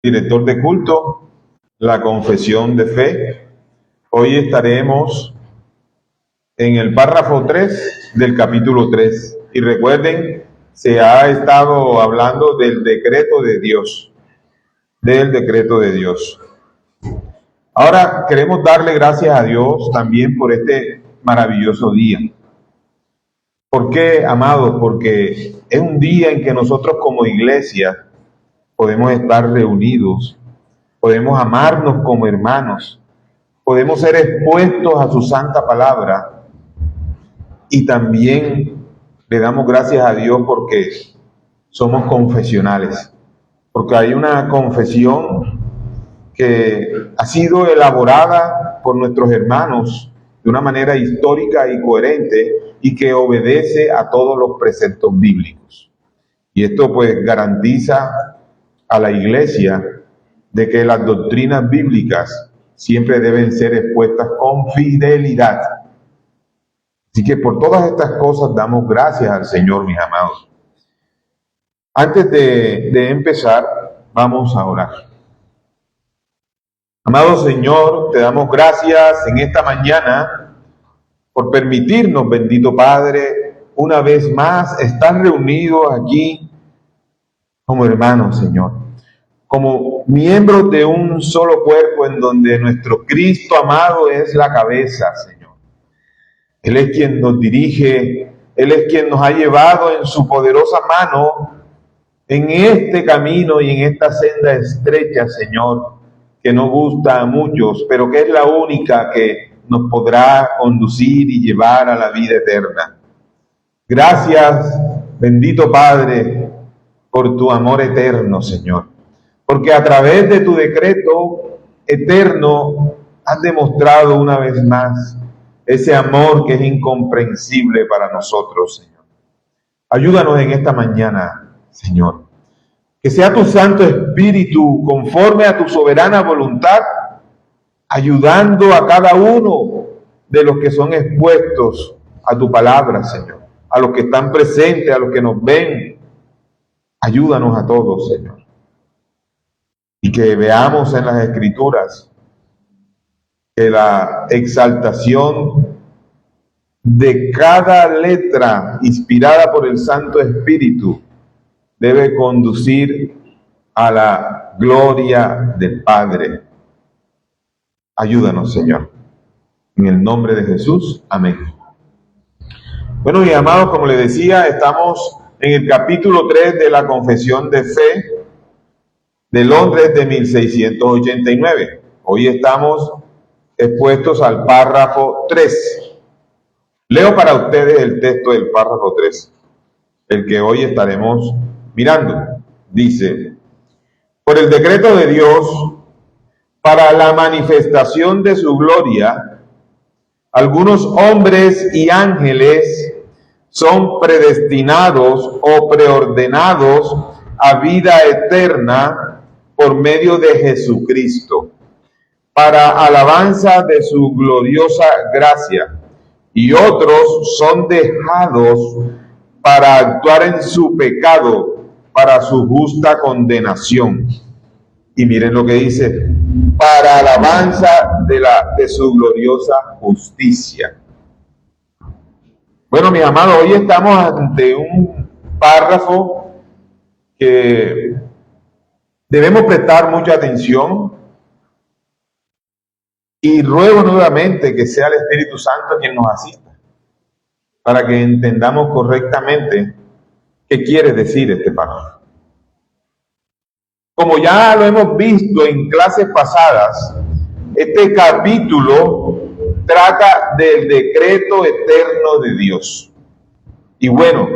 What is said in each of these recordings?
Director de culto, la confesión de fe. Hoy estaremos en el párrafo 3 del capítulo 3. Y recuerden, se ha estado hablando del decreto de Dios. Ahora queremos darle gracias a Dios también por este maravilloso día. ¿Por qué, amados? Porque es un día en que nosotros como iglesia podemos estar reunidos, podemos amarnos como hermanos, podemos ser expuestos a su santa palabra y también le damos gracias a Dios porque somos confesionales, porque hay una confesión que ha sido elaborada por nuestros hermanos de una manera histórica y coherente y que obedece a todos los preceptos bíblicos. Y esto pues garantiza a la iglesia de que las doctrinas bíblicas siempre deben ser expuestas con fidelidad. Así que por todas estas cosas damos gracias al Señor, mis amados. Antes de empezar, vamos a orar. Amado Señor, te damos gracias en esta mañana por permitirnos, bendito Padre, una vez más estar reunidos aquí como hermanos, Señor, como miembros de un solo cuerpo en donde nuestro Cristo amado es la cabeza, Señor. Él es quien nos dirige, Él es quien nos ha llevado en su poderosa mano en este camino y en esta senda estrecha, Señor, que no gusta a muchos, pero que es la única que nos podrá conducir y llevar a la vida eterna. Gracias, bendito Padre, por tu amor eterno, Señor, porque a través de tu decreto eterno has demostrado una vez más ese amor que es incomprensible para nosotros, Señor. Ayúdanos en esta mañana, Señor, que sea tu Santo Espíritu conforme a tu soberana voluntad, ayudando a cada uno de los que son expuestos a tu palabra, Señor, a los que están presentes, a los que nos ven. Ayúdanos a todos, Señor. Y que veamos en las Escrituras que la exaltación de cada letra inspirada por el Santo Espíritu debe conducir a la gloria del Padre. Ayúdanos, Señor. En el nombre de Jesús. Amén. Bueno, mis amados, como les decía, estamos en el capítulo 3 de la Confesión de Fe de Londres de 1689. Hoy estamos expuestos al párrafo 3. Leo para ustedes el texto del párrafo 3, el que hoy estaremos mirando. Dice: por el decreto de Dios, para la manifestación de su gloria, algunos hombres y ángeles son predestinados o preordenados a vida eterna por medio de Jesucristo, para alabanza de su gloriosa gracia, y otros son dejados para actuar en su pecado, para su justa condenación. Y miren lo que dice: para alabanza de su gloriosa justicia. Bueno, mis amados, hoy estamos ante un párrafo que debemos prestar mucha atención, y ruego nuevamente que sea el Espíritu Santo quien nos asista para que entendamos correctamente qué quiere decir este párrafo. Como ya lo hemos visto en clases pasadas, este capítulo trata del decreto eterno de Dios. Y bueno,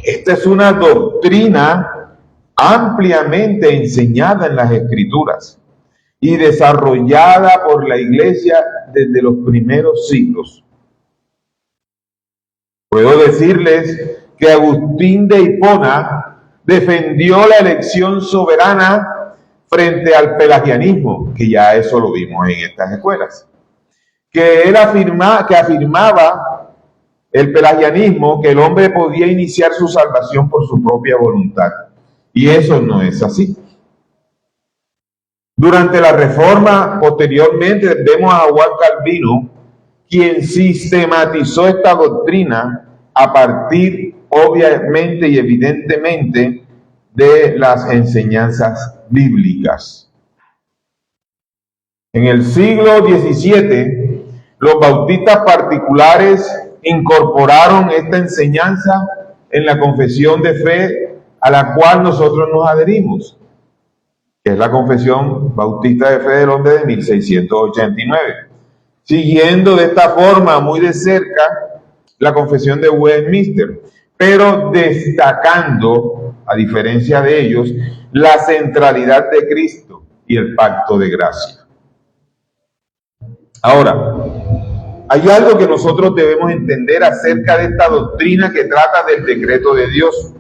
esta es una doctrina ampliamente enseñada en las Escrituras y desarrollada por la Iglesia desde los primeros siglos. Puedo decirles que Agustín de Hipona defendió la elección soberana frente al pelagianismo, que ya eso lo vimos en estas escuelas, que afirmaba el pelagianismo que el hombre podía iniciar su salvación por su propia voluntad, y eso no es así. Durante la Reforma, posteriormente, vemos a Juan Calvino, quien sistematizó esta doctrina a partir, obviamente y evidentemente, de las enseñanzas bíblicas. En el siglo XVII, los bautistas particulares incorporaron esta enseñanza en la confesión de fe a la cual nosotros nos adherimos, que es la Confesión Bautista de Fe de Londres de 1689, siguiendo de esta forma muy de cerca la Confesión de Westminster, pero destacando, a diferencia de ellos, la centralidad de Cristo y el pacto de gracia. Ahora, hay algo que nosotros debemos entender acerca de esta doctrina que trata del decreto de Dios.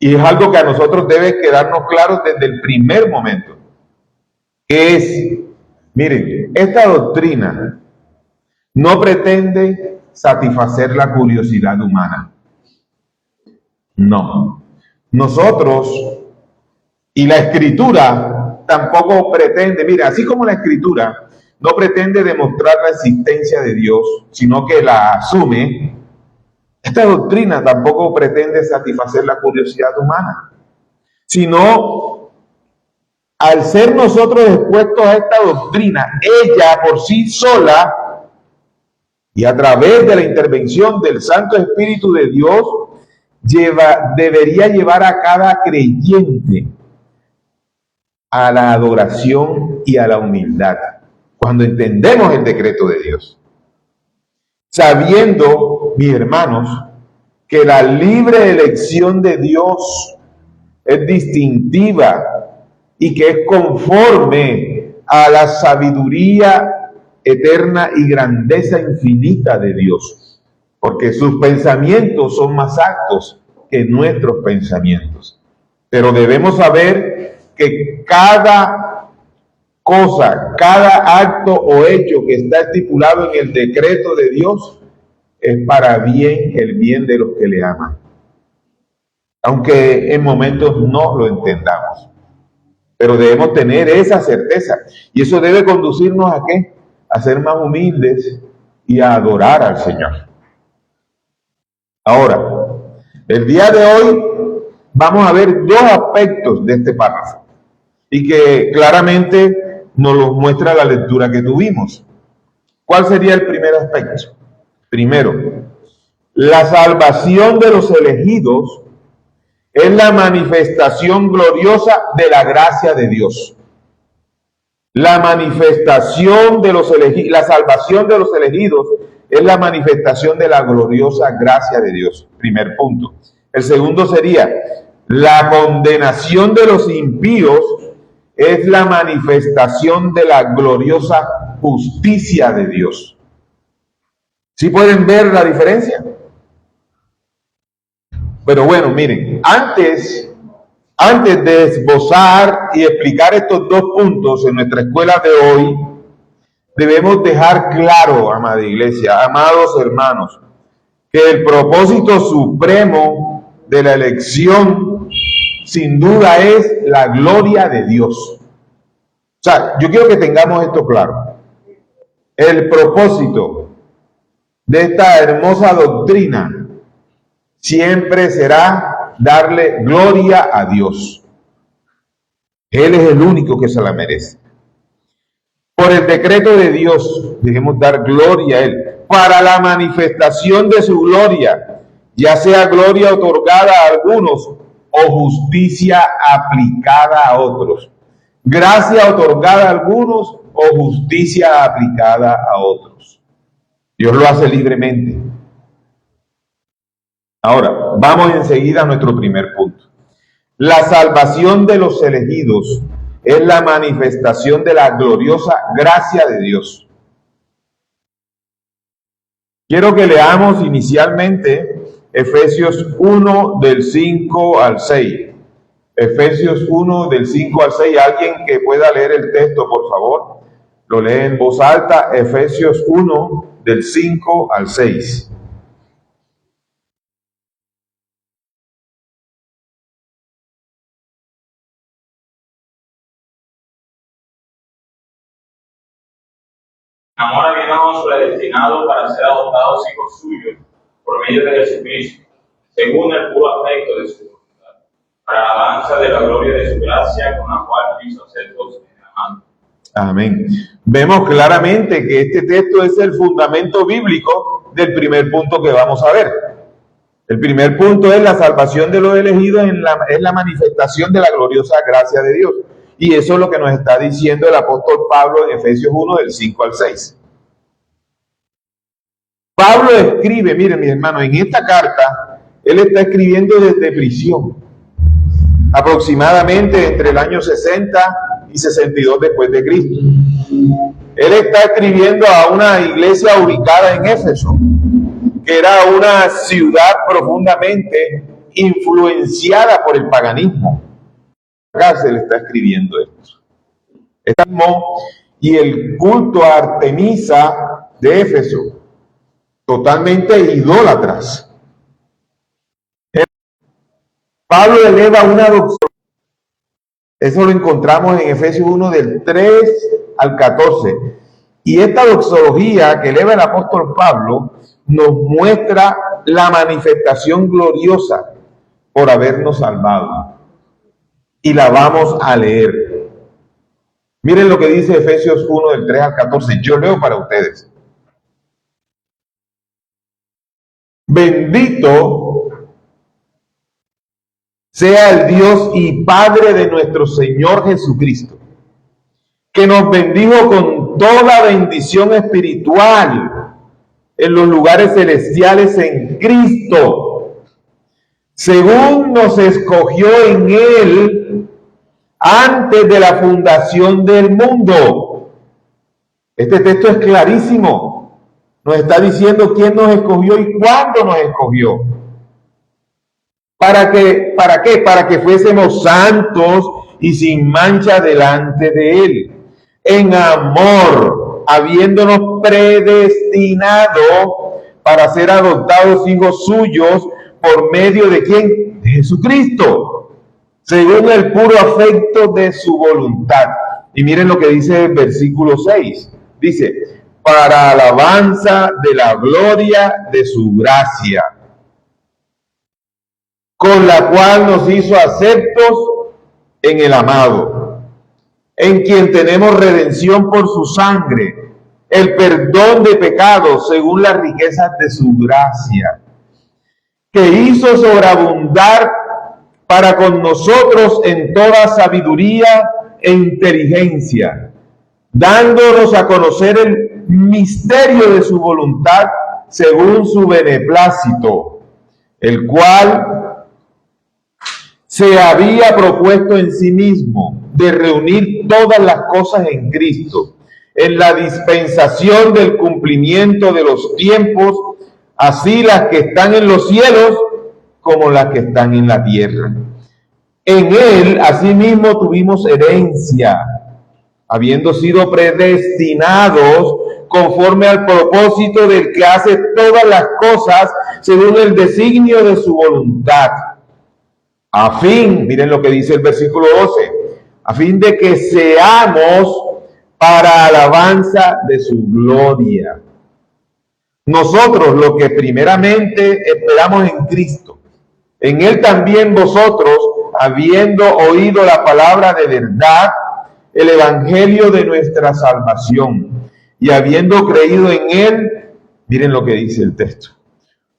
Y es algo que a nosotros debe quedarnos claro desde el primer momento. Que es, miren, esta doctrina no pretende satisfacer la curiosidad humana. No. Nosotros y la Escritura tampoco pretende, mira, así como la Escritura no pretende demostrar la existencia de Dios, sino que la asume, esta doctrina tampoco pretende satisfacer la curiosidad humana, sino al ser nosotros expuestos a esta doctrina, ella por sí sola y a través de la intervención del Santo Espíritu de Dios, debería llevar a cada creyente a la adoración y a la humildad, cuando entendemos el decreto de Dios. Sabiendo, mis hermanos, que la libre elección de Dios es distintiva y que es conforme a la sabiduría eterna y grandeza infinita de Dios, porque sus pensamientos son más altos que nuestros pensamientos. Pero debemos saber que cada cosa, cada acto o hecho que está estipulado en el decreto de Dios es para bien, el bien de los que le aman, aunque en momentos no lo entendamos. Pero debemos tener esa certeza. Y eso debe conducirnos ¿a qué? A ser más humildes y a adorar al Señor. Ahora, el día de hoy vamos a ver dos aspectos de este párrafo. Y que claramente nos lo muestra la lectura que tuvimos. ¿Cuál sería el primer aspecto? Primero, la salvación de los elegidos es la manifestación gloriosa de la gracia de Dios. La manifestación de los elegidos, la salvación de los elegidos es la manifestación de la gloriosa gracia de Dios. Primer punto. El segundo sería, la condenación de los impíos es la manifestación de la gloriosa justicia de Dios. ¿Sí pueden ver la diferencia? Pero bueno, miren, antes de esbozar y explicar estos dos puntos en nuestra escuela de hoy, debemos dejar claro, amada iglesia, amados hermanos, que el propósito supremo de la elección, sin duda, es la gloria de Dios. O sea, yo quiero que tengamos esto claro. El propósito de esta hermosa doctrina siempre será darle gloria a Dios. Él es el único que se la merece. Por el decreto de Dios debemos dar gloria a Él para la manifestación de su gloria, ya sea gloria otorgada a algunos o justicia aplicada a otros. Gracia otorgada a algunos o justicia aplicada a otros. Dios lo hace libremente. Ahora, vamos enseguida a nuestro primer punto. La salvación de los elegidos es la manifestación de la gloriosa gracia de Dios. Quiero que leamos inicialmente Efesios 1 del 5 al 6. Efesios 1 del 5 al 6. Alguien que pueda leer el texto, por favor. Lo lee en voz alta. Efesios 1 del 5 al 6. amor habíamos predestinado para ser adoptados hijos suyos por medio de Jesucristo, según el puro afecto de su voluntad, para la alabanza de la gloria de su gracia, con la cual nos hizo aceptos en la mano. Amén. Vemos claramente que este texto es el fundamento bíblico del primer punto que vamos a ver. El primer punto es la salvación de los elegidos, es la manifestación de la gloriosa gracia de Dios. Y eso es lo que nos está diciendo el apóstol Pablo en Efesios 1, del 5 al 6. Pablo escribe, miren mis hermanos, en esta carta, él está escribiendo desde prisión, aproximadamente entre el año 60 y 62 después de Cristo. Él está escribiendo a una iglesia ubicada en Éfeso, que era una ciudad profundamente influenciada por el paganismo. Acá se le está escribiendo esto. Y el culto a Artemisa de Éfeso, totalmente idólatras. Pablo eleva una doxología. Eso lo encontramos en Efesios 1 del 3 al 14. Y esta doxología que eleva el apóstol Pablo nos muestra la manifestación gloriosa por habernos salvado. Y la vamos a leer. Miren lo que dice Efesios 1 del 3 al 14. Yo leo para ustedes. Bendito sea el Dios y Padre de nuestro Señor Jesucristo, que nos bendijo con toda bendición espiritual en los lugares celestiales en Cristo, según nos escogió en Él antes de la fundación del mundo. Este texto es clarísimo. Nos está diciendo quién nos escogió y cuándo nos escogió. ¿Para qué? Para que fuésemos santos y sin mancha delante de Él, en amor, habiéndonos predestinado para ser adoptados hijos suyos por medio de ¿quién? De Jesucristo, según el puro afecto de su voluntad. Y miren lo que dice el versículo 6. Dice, para alabanza de la gloria de su gracia, con la cual nos hizo aceptos en el amado, en quien tenemos redención por su sangre, el perdón de pecados según las riquezas de su gracia, que hizo sobreabundar para con nosotros en toda sabiduría e inteligencia, dándonos a conocer el misterio de su voluntad según su beneplácito, el cual se había propuesto en sí mismo de reunir todas las cosas en Cristo, en la dispensación del cumplimiento de los tiempos, así las que están en los cielos como las que están en la tierra. En Él, asimismo, tuvimos herencia, habiendo sido predestinados conforme al propósito del que hace todas las cosas según el designio de su voluntad. A fin, miren lo que dice el versículo 12, a fin de que seamos para alabanza de su gloria. Nosotros, lo que primeramente esperamos en Cristo, en Él también vosotros, habiendo oído la palabra de verdad, el evangelio de nuestra salvación, y habiendo creído en Él, miren lo que dice el texto,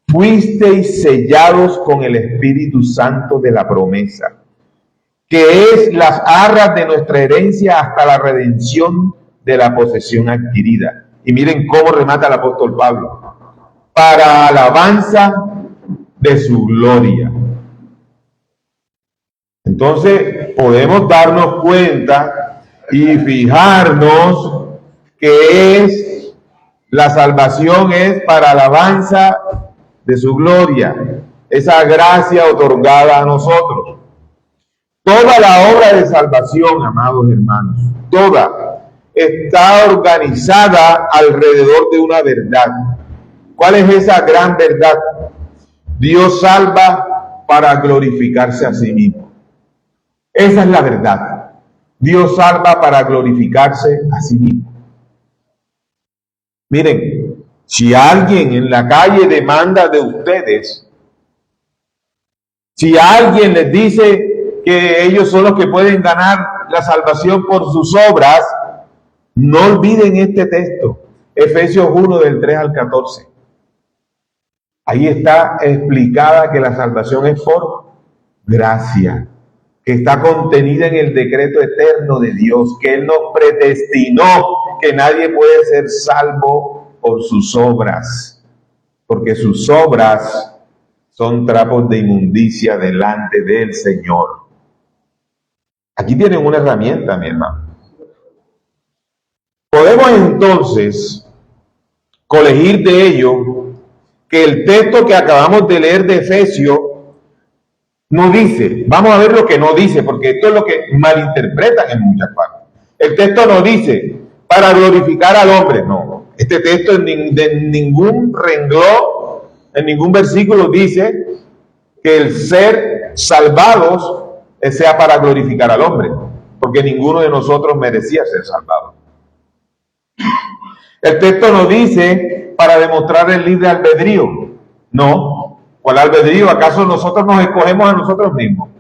fuisteis sellados con el Espíritu Santo de la promesa, que es las arras de nuestra herencia hasta la redención de la posesión adquirida. Y miren cómo remata el apóstol Pablo, para alabanza de su gloria. Entonces podemos darnos cuenta y fijarnos que la salvación es para alabanza de su gloria, esa gracia otorgada a nosotros. Toda la obra de salvación, amados hermanos, toda está organizada alrededor de una verdad. ¿Cuál es esa gran verdad? Dios salva para glorificarse a sí mismo. Esa es la verdad. Dios salva para glorificarse a sí mismo. Miren, si alguien en la calle demanda de ustedes, si alguien les dice que ellos son los que pueden ganar la salvación por sus obras, no olviden este texto, Efesios 1 del 3 al 14. Ahí está explicada que la salvación es por gracia, que está contenida en el decreto eterno de Dios, que Él nos predestinó, que nadie puede ser salvo por sus obras, porque sus obras son trapos de inmundicia delante del Señor. Aquí tienen una herramienta, mi hermano. Podemos entonces colegir de ello que el texto que acabamos de leer de Efesios no dice, vamos a ver lo que no dice, porque esto es lo que malinterpretan en muchas partes. El texto no dice para glorificar al hombre, no. Este texto en ningún renglón, en ningún versículo dice que el ser salvados sea para glorificar al hombre, porque ninguno de nosotros merecía ser salvado. El texto no dice para demostrar el libre albedrío, no. ¿Cuál albedrío? ¿Acaso nosotros nos escogemos a nosotros mismos?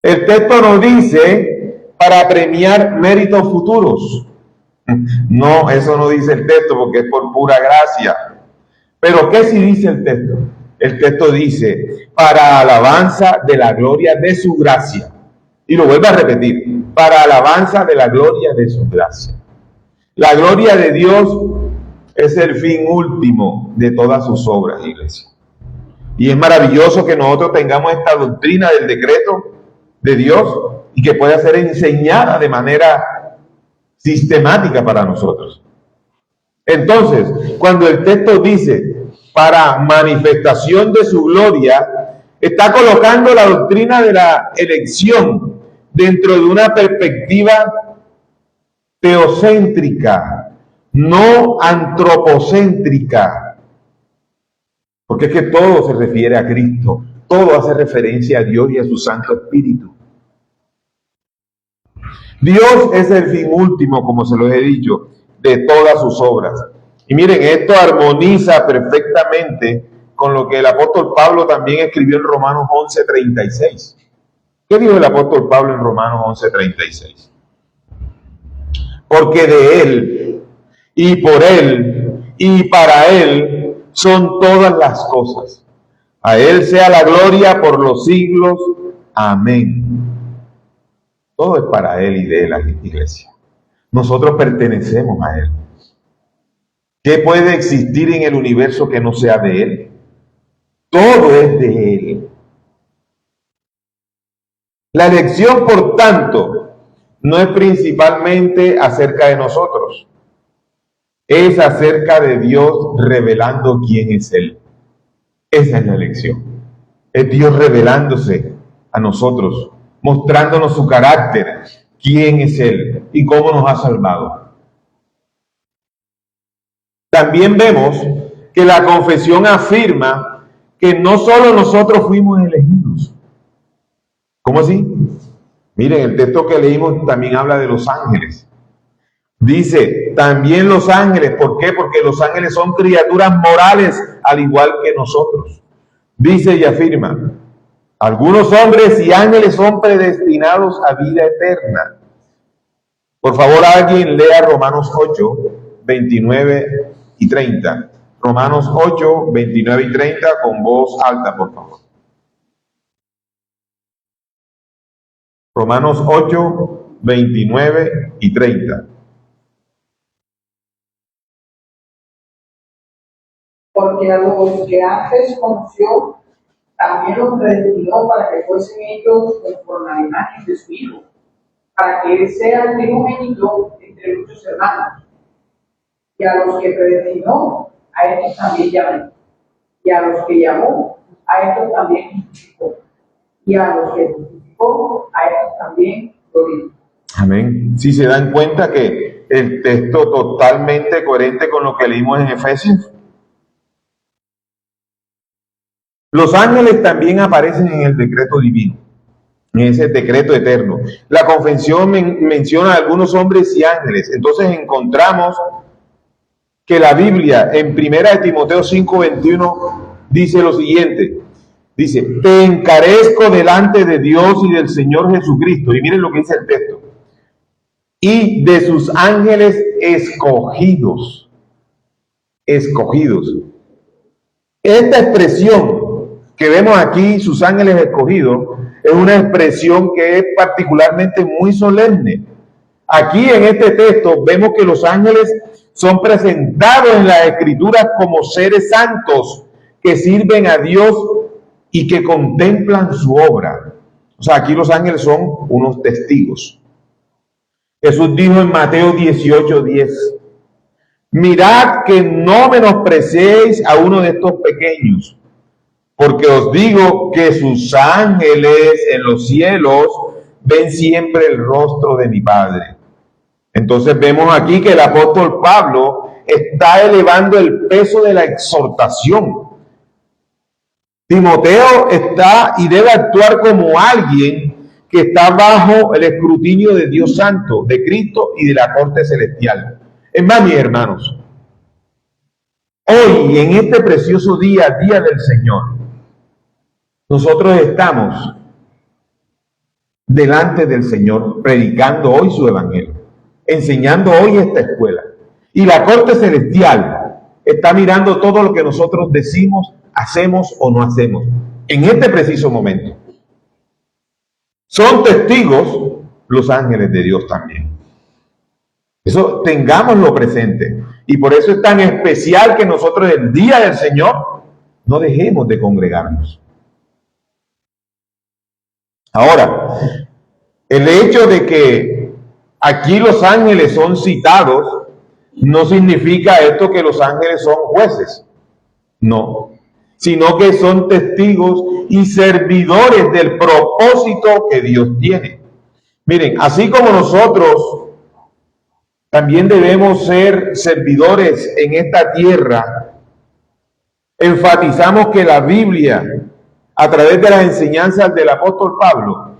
El texto nos dice para premiar méritos futuros. No, eso no dice el texto porque es por pura gracia. Pero ¿qué sí dice el texto? El texto dice para alabanza de la gloria de su gracia. Y lo vuelvo a repetir, para alabanza de la gloria de su gracia. La gloria de Dios es el fin último de todas sus obras, iglesia. Y es maravilloso que nosotros tengamos esta doctrina del decreto de Dios y que pueda ser enseñada de manera sistemática para nosotros. Entonces, cuando el texto dice para manifestación de su gloria, está colocando la doctrina de la elección dentro de una perspectiva teocéntrica, no antropocéntrica, porque es que todo se refiere a Cristo, todo hace referencia a Dios y a su Santo Espíritu. Dios es el fin último, como se los he dicho, de todas sus obras. Y miren, esto armoniza perfectamente con lo que el apóstol Pablo también escribió en Romanos 11:36. ¿Qué dijo el apóstol Pablo en Romanos 11:36? Porque de Él, y por Él, y para Él son todas las cosas. A Él sea la gloria por los siglos. Amén. Todo es para Él y de Él, iglesia. Nosotros pertenecemos a Él. ¿Qué puede existir en el universo que no sea de Él? Todo es de Él. La elección, por tanto, no es principalmente acerca de nosotros. Es acerca de Dios revelando quién es Él. Esa es la elección. Es Dios revelándose a nosotros, mostrándonos su carácter, quién es Él y cómo nos ha salvado. También vemos que la confesión afirma que no solo nosotros fuimos elegidos. ¿Cómo así? Miren, el texto que leímos también habla de los ángeles. Dice, también los ángeles. ¿Por qué? Porque los ángeles son criaturas morales, al igual que nosotros. Dice y afirma, algunos hombres y ángeles son predestinados a vida eterna. Por favor, alguien lea Romanos 8, 29 y 30. Romanos 8, 29 y 30 con voz alta, por favor. Romanos 8, 29 y 30. Porque a los que antes conoció, también los predestinó para que fuesen ellos conforme a la imagen de su Hijo, para que Él sea el primogénito entre muchos hermanos. Y a los que predestinó, a estos también llamó. Y a los que llamó, a estos también justificó. Y a los que justificó, a estos también glorificó. Amén. Si se dan cuenta que el texto totalmente coherente con lo que leímos en Efesios. Los ángeles también aparecen en el decreto divino. en ese decreto eterno. La confesión menciona a algunos hombres y ángeles. Entonces encontramos que la Biblia en 1 Timoteo 5:21 dice lo siguiente. Dice, te encarezco delante de Dios y del Señor Jesucristo. Y miren lo que dice el texto. Y de sus ángeles escogidos. Escogidos. Esta expresión que vemos aquí, sus ángeles escogidos, es una expresión que es particularmente muy solemne. Aquí en este texto vemos que los ángeles son presentados en las Escrituras como seres santos que sirven a Dios y que contemplan su obra. O sea, aquí los ángeles son unos testigos. Jesús dijo en Mateo 18:10, mirad que no menospreciéis a uno de estos pequeños, porque os digo que sus ángeles en los cielos ven siempre el rostro de mi Padre. Entonces vemos aquí que el apóstol Pablo está elevando el peso de la exhortación. Timoteo está y debe actuar como alguien que está bajo el escrutinio de Dios Santo, de Cristo y de la corte celestial. Es más, mis hermanos, hoy en este precioso día, día del Señor, nosotros estamos delante del Señor, predicando hoy su evangelio, enseñando hoy esta escuela. Y la corte celestial está mirando todo lo que nosotros decimos, hacemos o no hacemos, en este preciso momento. Son testigos los ángeles de Dios también. Eso tengámoslo presente. Y por eso es tan especial que nosotros el día del Señor no dejemos de congregarnos. Ahora, el hecho de que aquí los ángeles son citados no significa esto que los ángeles son jueces. No, sino que son testigos y servidores del propósito que Dios tiene. Miren, así como nosotros también debemos ser servidores en esta tierra, enfatizamos que la Biblia, a través de las enseñanzas del apóstol Pablo,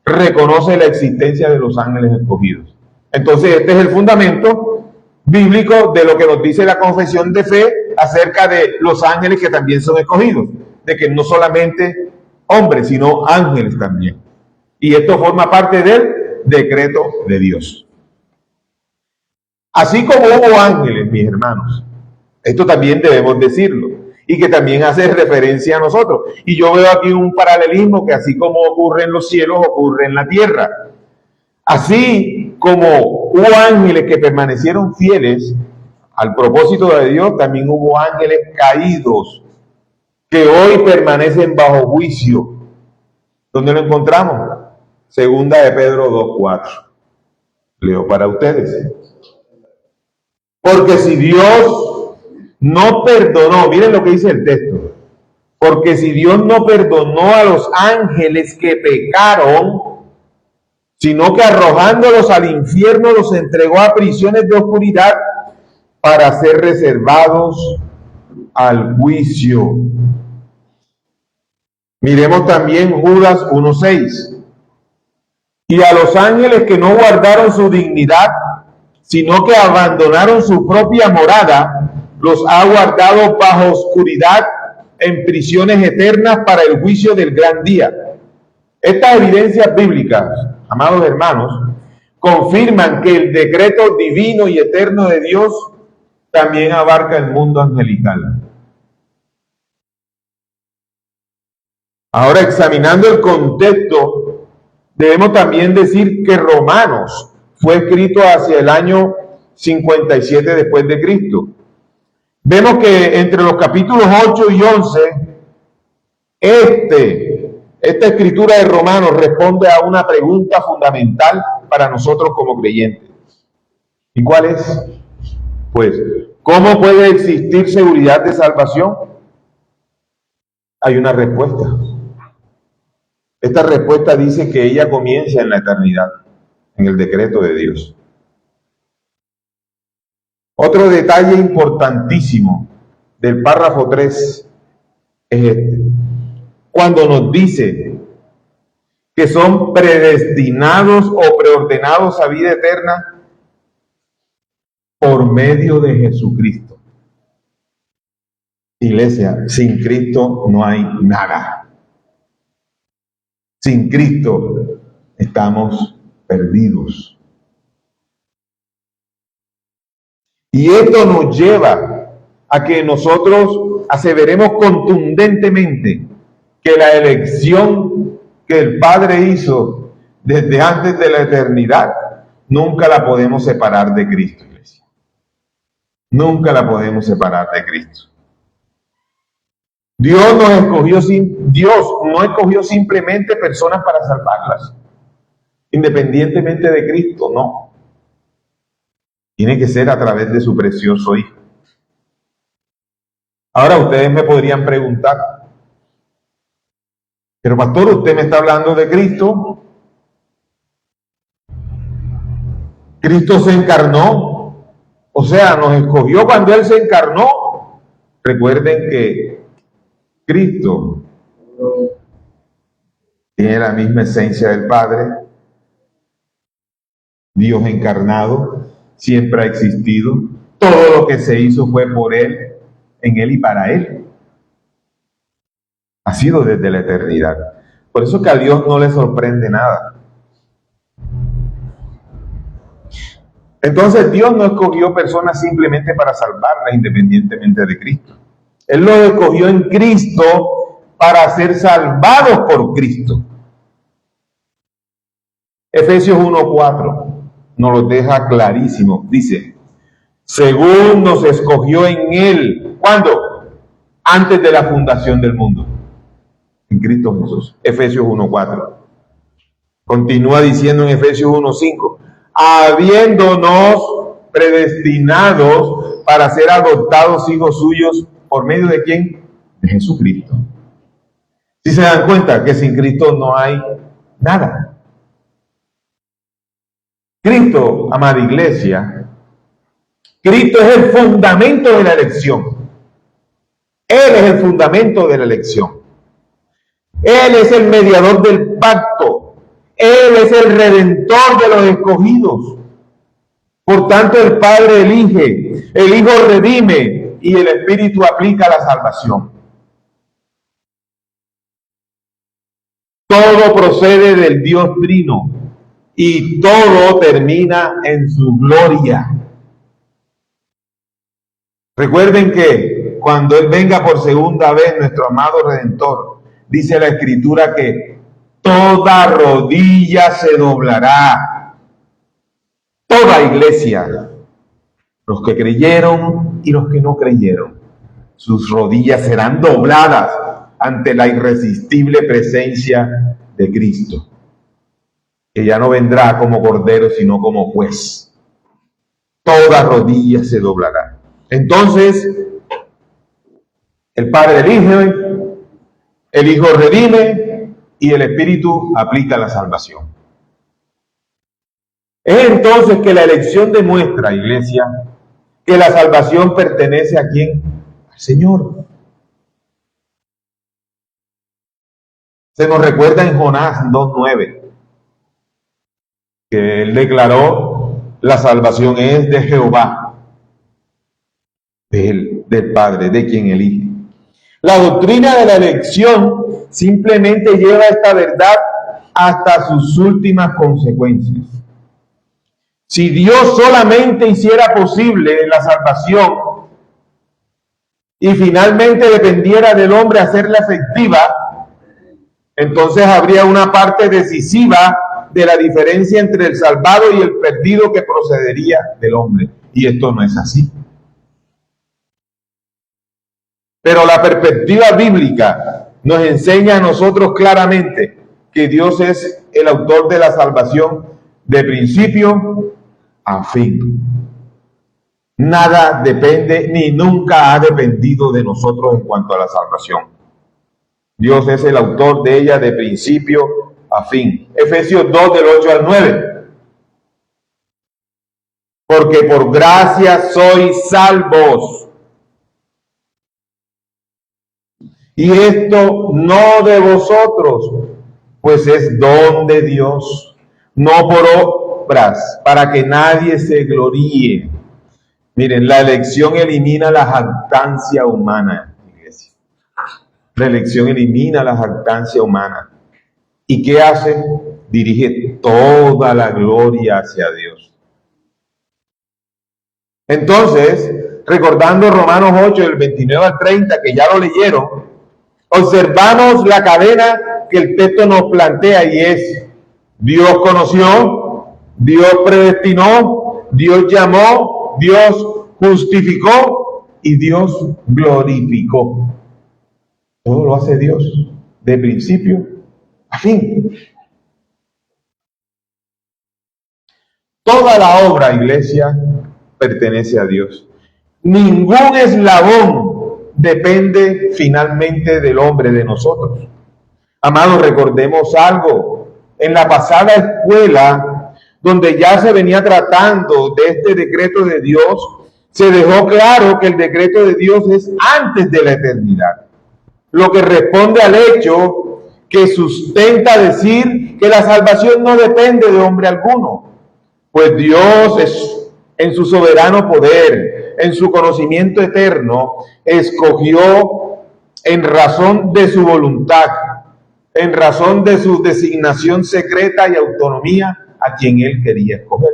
reconoce la existencia de los ángeles escogidos. Entonces, este es el fundamento bíblico de lo que nos dice la confesión de fe acerca de los ángeles que también son escogidos, de que no solamente hombres, sino ángeles también. Y esto forma parte del decreto de Dios. Así como hubo ángeles, mis hermanos, esto también debemos decirlo, y que también hace referencia a nosotros. Y yo veo aquí un paralelismo que así como ocurre en los cielos, ocurre en la tierra. Así como hubo ángeles que permanecieron fieles al propósito de Dios, también hubo ángeles caídos que hoy permanecen bajo juicio. ¿Dónde lo encontramos? Segunda de Pedro 2:4. Leo para ustedes. Porque si Dios no perdonó, miren lo que dice el texto, porque si Dios no perdonó a los ángeles que pecaron, sino que arrojándolos al infierno los entregó a prisiones de oscuridad para ser reservados al juicio. Miremos también Judas 1:6. Y a los ángeles que no guardaron su dignidad, sino que abandonaron su propia morada, los ha guardado bajo oscuridad en prisiones eternas para el juicio del gran día. Estas evidencias bíblicas, amados hermanos, confirman que el decreto divino y eterno de Dios también abarca el mundo angelical. Ahora, examinando el contexto, debemos también decir que Romanos fue escrito hacia el año 57 después de Cristo. Vemos que entre los capítulos 8 y 11, esta escritura de Romanos responde a una pregunta fundamental para nosotros como creyentes. ¿Y cuál es? Pues, ¿cómo puede existir seguridad de salvación? Hay una respuesta. Esta respuesta dice que ella comienza en la eternidad, en el decreto de Dios. Otro detalle importantísimo del párrafo 3 es este. Cuando nos dice que son predestinados o preordenados a vida eterna por medio de Jesucristo. Iglesia, sin Cristo no hay nada. Sin Cristo estamos perdidos. Y esto nos lleva a que nosotros aseveremos contundentemente que la elección que el Padre hizo desde antes de la eternidad, nunca la podemos separar de Cristo, iglesia. Nunca la podemos separar de Cristo. Dios no escogió simplemente personas para salvarlas, independientemente de Cristo, no. Tiene que ser a través de su precioso Hijo. Ahora ustedes me podrían preguntar, pero pastor, usted me está hablando de Cristo. Cristo se encarnó, o sea, nos escogió cuando Él se encarnó. Recuerden que Cristo tiene la misma esencia del Padre, Dios encarnado, siempre ha existido. Todo lo que se hizo fue por Él, en Él y para Él. Ha sido desde la eternidad. Por eso que a Dios no le sorprende nada. Entonces Dios no escogió personas simplemente para salvarlas independientemente de Cristo. Él los escogió en Cristo para ser salvados por Cristo. Efesios 1:4 nos lo deja clarísimo. Dice, según nos escogió en Él. ¿Cuándo? Antes de la fundación del mundo. En Cristo Jesús. Efesios 1:4. Continúa diciendo en Efesios 1:5. Habiéndonos predestinados para ser adoptados hijos suyos, ¿por medio de quién? De Jesucristo. Si se dan cuenta que sin Cristo no hay nada. Cristo, amada iglesia, Cristo es el fundamento de la elección. Él es el fundamento de la elección. Él es el mediador del pacto. Él es el redentor de los escogidos. Por tanto, el Padre elige, el Hijo redime y el Espíritu aplica la salvación. Todo procede del Dios Trino y todo termina en su gloria. Recuerden que cuando Él venga por segunda vez, nuestro amado Redentor, dice la Escritura que toda rodilla se doblará. Toda iglesia, los que creyeron y los que no creyeron, sus rodillas serán dobladas ante la irresistible presencia de Cristo, que ya no vendrá como cordero, sino como juez. Toda rodilla se doblará. Entonces, el Padre elige, el Hijo redime y el Espíritu aplica la salvación. Es entonces que la elección demuestra, iglesia, que la salvación pertenece a ¿quién? Al Señor. Se nos recuerda en Jonás 2:9 que Él declaró: la salvación es de Jehová, de Él, del Padre, de quien elige. La doctrina de la elección simplemente lleva esta verdad hasta sus últimas consecuencias. Si Dios solamente hiciera posible la salvación y finalmente dependiera del hombre hacerla efectiva, entonces habría una parte decisiva de la diferencia entre el salvado y el perdido que procedería del hombre. Y esto no es así. Pero la perspectiva bíblica nos enseña a nosotros claramente que Dios es el autor de la salvación de principio a fin. Nada depende ni nunca ha dependido de nosotros en cuanto a la salvación. Dios es el autor de ella de principio a fin. Efesios 2 del 8 al 9. Porque por gracia sois salvos. Y esto no de vosotros, pues es don de Dios, no por obras, para que nadie se gloríe. Miren, la elección elimina la jactancia humana, iglesia. La elección elimina la jactancia humana. ¿Y qué hace? Dirige toda la gloria hacia Dios. Entonces, recordando Romanos 8, del 29 al 30, que ya lo leyeron, observamos la cadena que el texto nos plantea y es: Dios conoció, Dios predestinó, Dios llamó, Dios justificó y Dios glorificó. Todo lo hace Dios, de principio a fin. Toda la obra, iglesia, pertenece a Dios. Ningún eslabón depende finalmente del hombre, de nosotros. Amados, recordemos algo. En la pasada escuela, donde ya se venía tratando de este decreto de Dios, se dejó claro que el decreto de Dios es antes de la eternidad, lo que responde al hecho que sustenta decir que la salvación no depende de hombre alguno, pues Dios es, en su soberano poder, en su conocimiento eterno, escogió en razón de su voluntad, en razón de su designación secreta y autonomía, a quien Él quería escoger.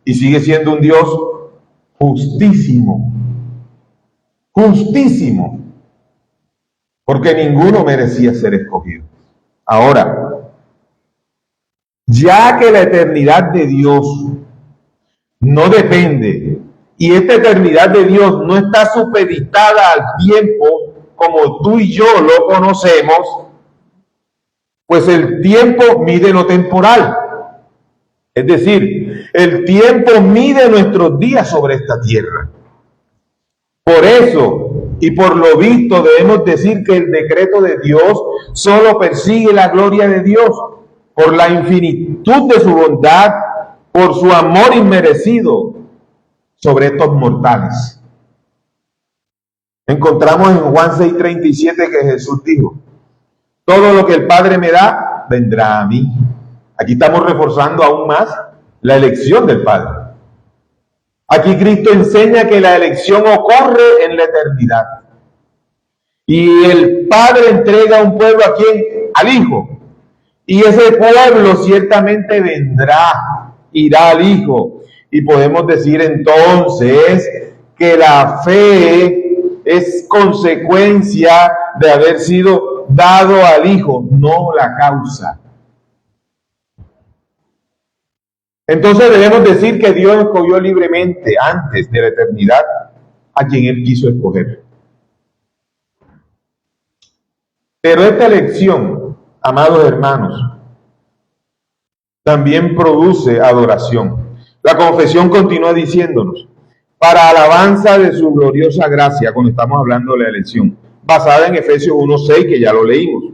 Y sigue siendo un Dios justísimo, justísimo, porque ninguno merecía ser escogido. Ahora, ya que la eternidad de Dios no depende, y esta eternidad de Dios no está supeditada al tiempo como tú y yo lo conocemos, pues el tiempo mide lo temporal. Es decir, el tiempo mide nuestros días sobre esta tierra. Por eso, y por lo visto, debemos decir que el decreto de Dios solo persigue la gloria de Dios por la infinitud de su bondad, por su amor inmerecido sobre estos mortales. Encontramos en Juan 6:37 que Jesús dijo: todo lo que el Padre me da, vendrá a mí. Aquí estamos reforzando aún más la elección del Padre. Aquí Cristo enseña que la elección ocurre en la eternidad. Y el Padre entrega un pueblo ¿a quién? Al Hijo. Y ese pueblo ciertamente vendrá, irá al Hijo. Y podemos decir entonces que la fe es consecuencia de haber sido dado al Hijo, no la causa. Entonces debemos decir que Dios escogió libremente antes de la eternidad a quien Él quiso escoger. Pero esta elección, amados hermanos, también produce adoración. La confesión continúa diciéndonos: para alabanza de su gloriosa gracia, cuando estamos hablando de la elección, basada en Efesios 1:6, que ya lo leímos.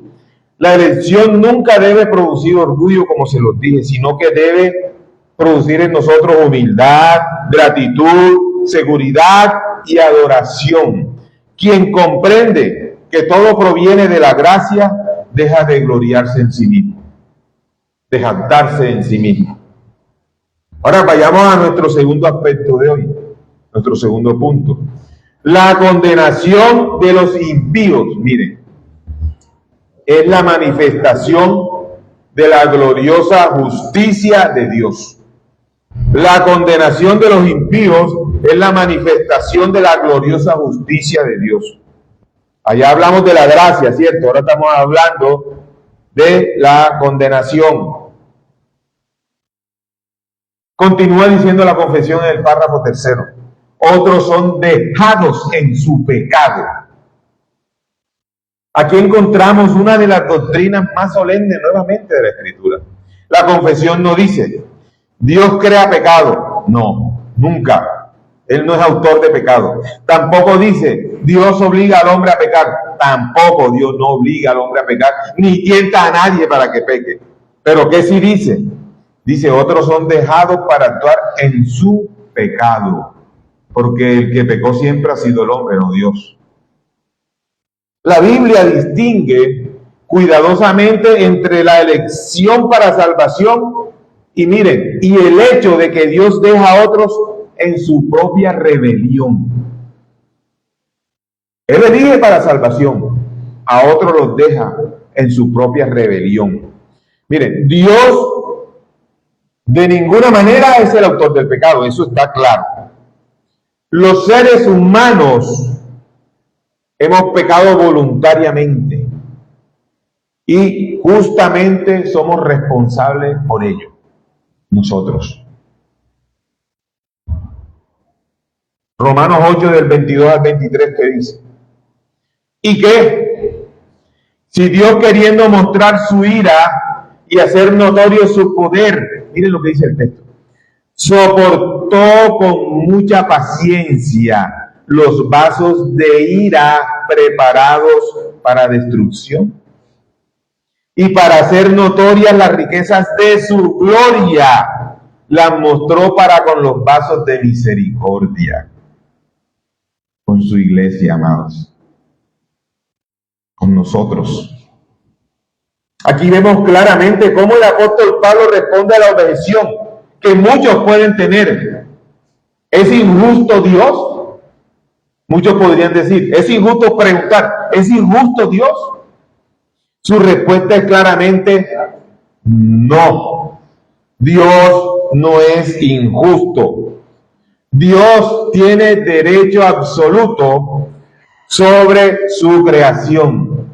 La elección nunca debe producir orgullo, como se los dije, sino que debe producir en nosotros humildad, gratitud, seguridad y adoración. Quien comprende que todo proviene de la gracia, deja de gloriarse en sí mismo, de jactarse en sí mismo. Ahora vayamos a nuestro segundo aspecto de hoy, nuestro segundo punto. La condenación de los impíos, miren, es la manifestación de la gloriosa justicia de Dios. La condenación de los impíos es la manifestación de la gloriosa justicia de Dios. Allá hablamos de la gracia, ¿cierto? Ahora estamos hablando de la condenación. Continúa diciendo la confesión en el párrafo 3. Otros son dejados en su pecado. Aquí encontramos una de las doctrinas más solemnes nuevamente de la Escritura. La confesión no dice: Dios crea pecado. No, nunca. Él no es autor de pecado. Tampoco dice: Dios obliga al hombre a pecar. Tampoco Dios no obliga al hombre a pecar, ni tienta a nadie para que peque. Pero ¿qué sí dice? Dice: otros son dejados para actuar en su pecado. Porque el que pecó siempre ha sido el hombre, no Dios. La Biblia distingue cuidadosamente entre la elección para salvación y miren, y el hecho de que Dios deja a otros en su propia rebelión. Él elige para salvación, a otros los deja en su propia rebelión. Miren, Dios de ninguna manera es el autor del pecado, eso está claro. Los seres humanos hemos pecado voluntariamente y justamente somos responsables por ello, nosotros. Romanos 8 del 22 al 23, ¿qué dice? ¿Y qué? Si Dios, queriendo mostrar su ira y hacer notorio su poder, miren lo que dice el texto, soportó con mucha paciencia los vasos de ira preparados para destrucción y para hacer notorias las riquezas de su gloria, las mostró para con los vasos de misericordia, con su iglesia, amados, con nosotros. Aquí vemos claramente cómo el apóstol Pablo responde a la objeción que muchos pueden tener. ¿Es injusto Dios? Muchos podrían decir, es injusto preguntar, ¿es injusto Dios? Su respuesta es claramente no. Dios no es injusto. Dios tiene derecho absoluto sobre su creación.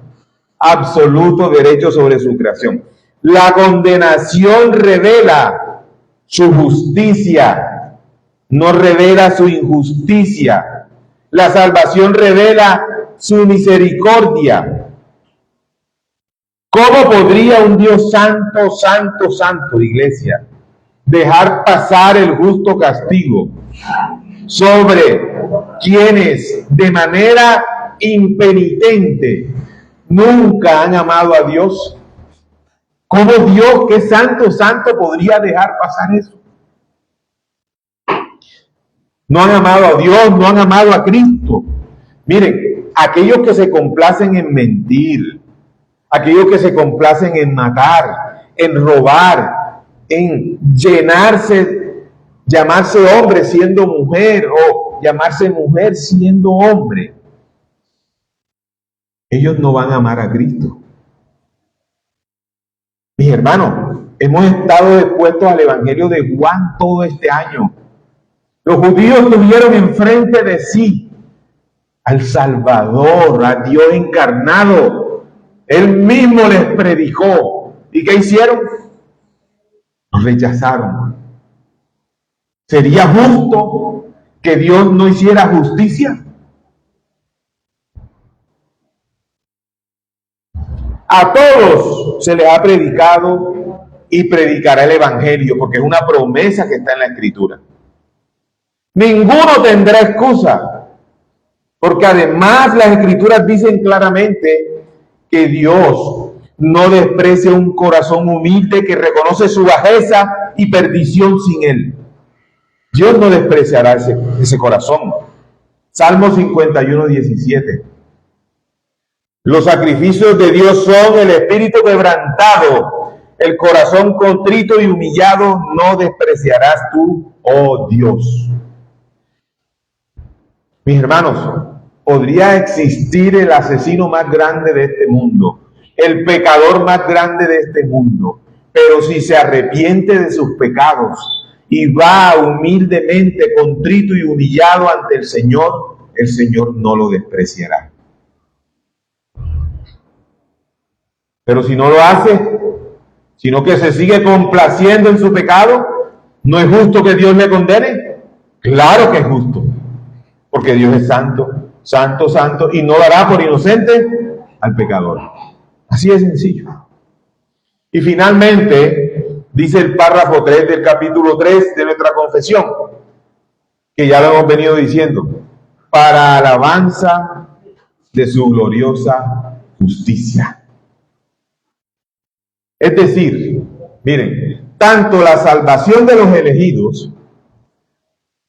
Absoluto derecho sobre su creación. La condenación revela su justicia, no revela su injusticia. La salvación revela su misericordia. ¿Cómo podría un Dios santo, santo, santo, iglesia, dejar pasar el justo castigo sobre quienes de manera impenitente nunca han amado a Dios? ¿Cómo Dios, que es santo, santo, podría dejar pasar eso? No han amado a Dios, no han amado a Cristo. Miren, aquellos que se complacen en mentir, aquellos que se complacen en matar, en robar, en llamarse hombre siendo mujer o llamarse mujer siendo hombre, ellos no van a amar a Cristo. Mis hermanos, hemos estado expuestos al Evangelio de Juan todo este año. Los judíos tuvieron enfrente de sí al Salvador, a Dios encarnado. Él mismo les predicó. ¿Y qué hicieron? Los rechazaron. ¿Sería justo que Dios no hiciera justicia? A todos se les ha predicado y predicará el Evangelio, porque es una promesa que está en la Escritura. Ninguno tendrá excusa, porque además las Escrituras dicen claramente que Dios no desprecia un corazón humilde que reconoce su bajeza y perdición sin Él. Dios no despreciará ese corazón. Salmo 51, 17. Los sacrificios de Dios son el espíritu quebrantado, el corazón contrito y humillado no despreciarás tú, oh Dios. Mis hermanos, podría existir el asesino más grande de este mundo, el pecador más grande de este mundo, pero si se arrepiente de sus pecados y va humildemente, contrito y humillado ante el Señor no lo despreciará. Pero si no lo hace, sino que se sigue complaciendo en su pecado, ¿no es justo que Dios le condene? Claro que es justo, porque Dios es santo, santo, santo, y no dará por inocente al pecador. Así de sencillo. Y finalmente, dice el párrafo 3 del capítulo 3 de nuestra confesión, que ya lo hemos venido diciendo, para alabanza de su gloriosa justicia. Es decir, miren, tanto la salvación de los elegidos,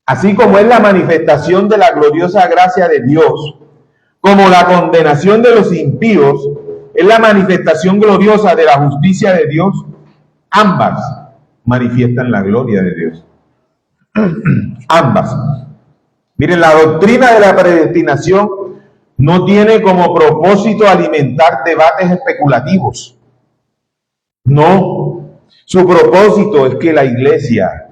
así como es la manifestación de la gloriosa gracia de Dios, como la condenación de los impíos, es la manifestación gloriosa de la justicia de Dios, ambas manifiestan la gloria de Dios. Ambas. Miren, la doctrina de la predestinación no tiene como propósito alimentar debates especulativos. No, su propósito es que la iglesia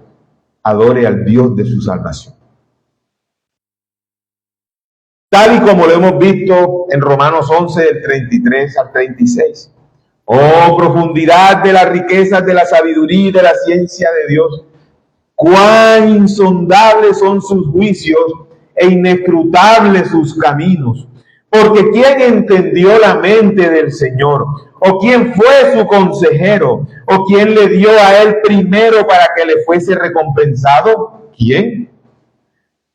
adore al Dios de su salvación. Tal y como lo hemos visto en Romanos 11, del 33 al 36. Oh, profundidad de las riquezas de la sabiduría y de la ciencia de Dios. Cuán insondables son sus juicios e inescrutables sus caminos. Porque ¿quién entendió la mente del Señor? ¿O quién fue su consejero? ¿O quién le dio a él primero para que le fuese recompensado? ¿Quién?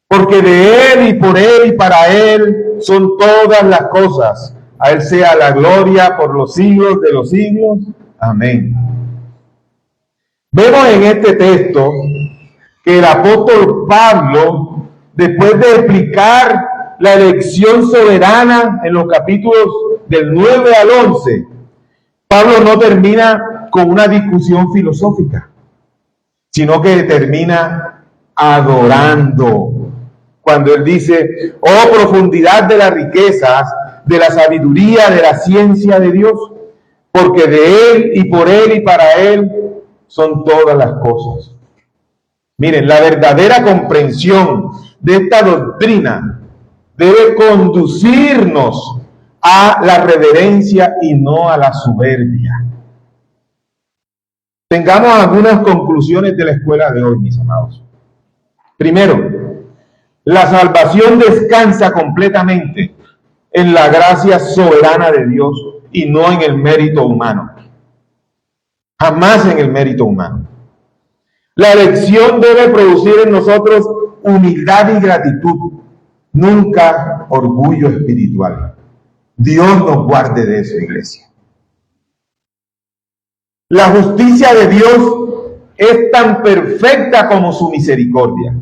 Porque de él y por él y para él son todas las cosas. A él sea la gloria por los siglos de los siglos. Amén. Vemos en este texto que el apóstol Pablo, después de explicar la elección soberana en los capítulos del 9 al 11, Pablo no termina con una discusión filosófica, sino que termina adorando. Cuando él dice, oh profundidad de las riquezas, de la sabiduría, de la ciencia de Dios, porque de él y por él y para él son todas las cosas. Miren, la verdadera comprensión de esta doctrina debe conducirnos a la reverencia y no a la soberbia. Tengamos algunas conclusiones de la escuela de hoy, mis amados. Primero, la salvación descansa completamente en la gracia soberana de Dios y no en el mérito humano. Jamás en el mérito humano. La elección debe producir en nosotros humildad y gratitud, nunca orgullo espiritual. Dios nos guarde de eso, iglesia. La justicia de Dios es tan perfecta como su misericordia.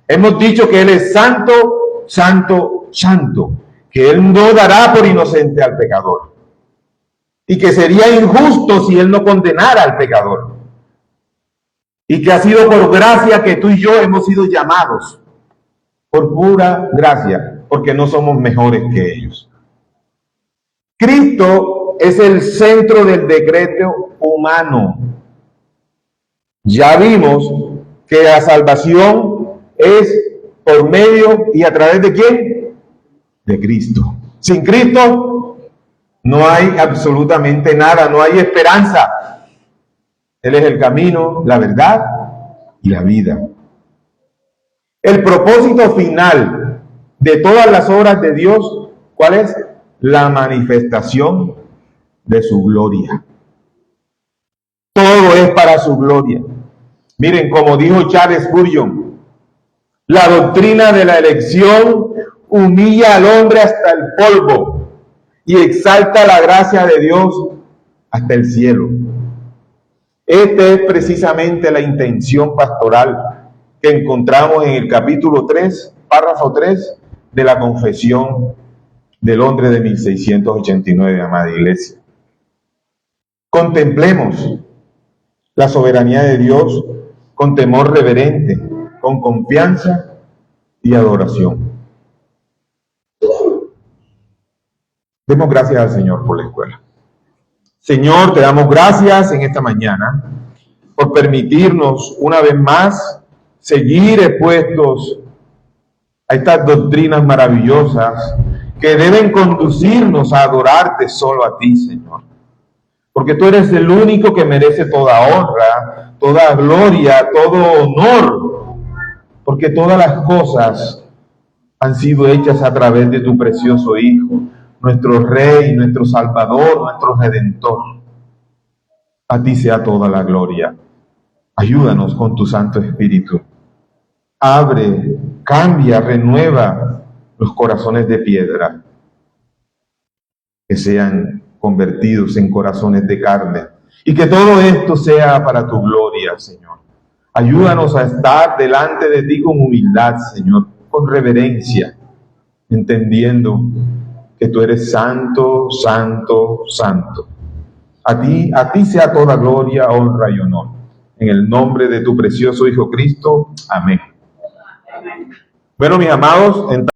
Hemos dicho que Él es santo, santo, santo, que Él no dará por inocente al pecador y que sería injusto si Él no condenara al pecador y que ha sido por gracia que tú y yo hemos sido llamados, por pura gracia, porque no somos mejores que ellos. Cristo es el centro del decreto humano. Ya vimos que la salvación es por medio y a través de ¿quién? De Cristo. Sin Cristo no hay absolutamente nada, no hay esperanza. Él es el camino, la verdad y la vida. El propósito final de todas las obras de Dios, ¿cuál es? La manifestación de su gloria. Todo es para su gloria. Miren, como dijo Charles Spurgeon, la doctrina de la elección humilla al hombre hasta el polvo y exalta la gracia de Dios hasta el cielo. Esta es precisamente la intención pastoral que encontramos en el capítulo 3, párrafo 3 de la Confesión de Londres de 1689, amada iglesia. Contemplemos la soberanía de Dios con temor reverente, con confianza y adoración. Demos gracias al Señor por la escuela. Señor, te damos gracias en esta mañana por permitirnos una vez más seguir expuestos a estas doctrinas maravillosas que deben conducirnos a adorarte solo a ti, Señor. Porque tú eres el único que merece toda honra, toda gloria, todo honor. Porque todas las cosas han sido hechas a través de tu precioso Hijo, nuestro Rey, nuestro Salvador, nuestro Redentor. A ti sea toda la gloria. Ayúdanos con tu Santo Espíritu. Abre, cambia, renueva los corazones de piedra, que sean convertidos en corazones de carne, y que todo esto sea para tu gloria, Señor. Ayúdanos a estar delante de ti con humildad, Señor, con reverencia, entendiendo que tú eres santo, santo, santo. A ti sea toda gloria, honra y honor. En el nombre de tu precioso Hijo Cristo. Amén. Bueno, mis amados,